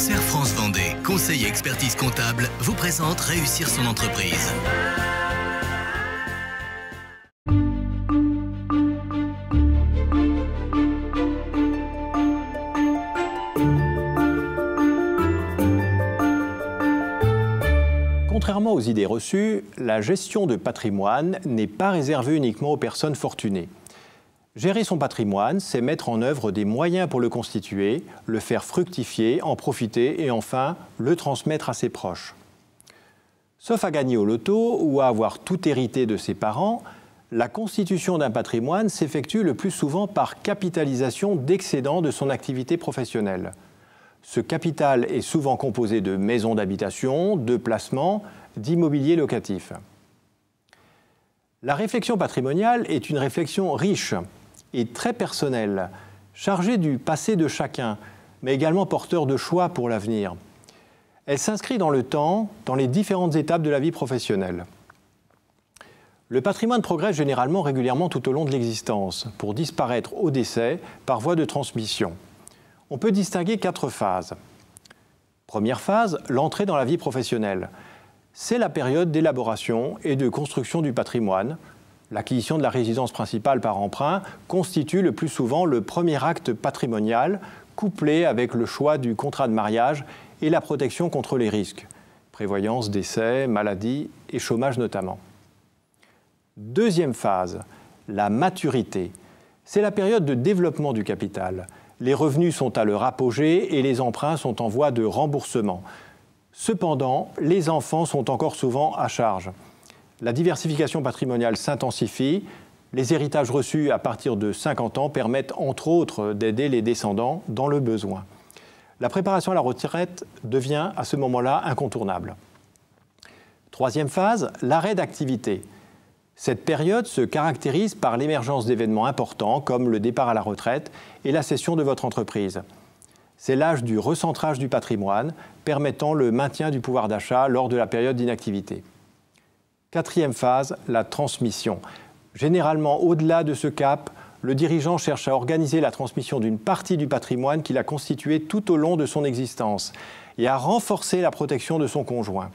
Serre France Vendée, conseil et expertise comptable, vous présente Réussir son entreprise. Contrairement aux idées reçues, la gestion de patrimoine n'est pas réservée uniquement aux personnes fortunées. Gérer son patrimoine, c'est mettre en œuvre des moyens pour le constituer, le faire fructifier, en profiter et enfin le transmettre à ses proches. Sauf à gagner au loto ou à avoir tout hérité de ses parents, la constitution d'un patrimoine s'effectue le plus souvent par capitalisation d'excédents de son activité professionnelle. Ce capital est souvent composé de maisons d'habitation, de placements, d'immobilier locatif. La réflexion patrimoniale est une réflexion riche et très personnelle, chargée du passé de chacun, mais également porteur de choix pour l'avenir. Elle s'inscrit dans le temps, dans les différentes étapes de la vie professionnelle. Le patrimoine progresse généralement régulièrement tout au long de l'existence, pour disparaître au décès par voie de transmission. On peut distinguer 4 phases. Première phase, l'entrée dans la vie professionnelle. C'est la période d'élaboration et de construction du patrimoine. L'acquisition de la résidence principale par emprunt constitue le plus souvent le premier acte patrimonial, couplé avec le choix du contrat de mariage et la protection contre les risques, prévoyance, décès, maladie et chômage notamment. Deuxième phase, la maturité. C'est la période de développement du capital. Les revenus sont à leur apogée et les emprunts sont en voie de remboursement. Cependant, les enfants sont encore souvent à charge. La diversification patrimoniale s'intensifie. Les héritages reçus à partir de 50 ans permettent entre autres d'aider les descendants dans le besoin. La préparation à la retraite devient à ce moment-là incontournable. Troisième phase, l'arrêt d'activité. Cette période se caractérise par l'émergence d'événements importants comme le départ à la retraite et la cession de votre entreprise. C'est l'âge du recentrage du patrimoine, permettant le maintien du pouvoir d'achat lors de la période d'inactivité. Quatrième phase, la transmission. Généralement, au-delà de ce cap, le dirigeant cherche à organiser la transmission d'une partie du patrimoine qu'il a constitué tout au long de son existence et à renforcer la protection de son conjoint.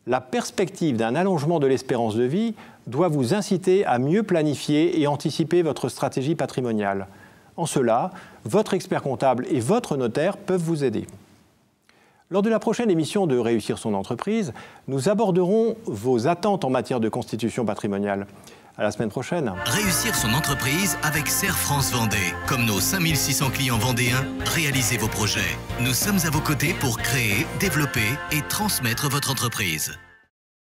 La perspective d'un allongement de l'espérance de vie doit vous inciter à mieux planifier et anticiper votre stratégie patrimoniale. En cela, votre expert comptable et votre notaire peuvent vous aider. Lors de la prochaine émission de Réussir son entreprise, nous aborderons vos attentes en matière de constitution patrimoniale. À la semaine prochaine. Réussir son entreprise avec Serre France Vendée. Comme nos 5600 clients vendéens, réalisez vos projets. Nous sommes à vos côtés pour créer, développer et transmettre votre entreprise.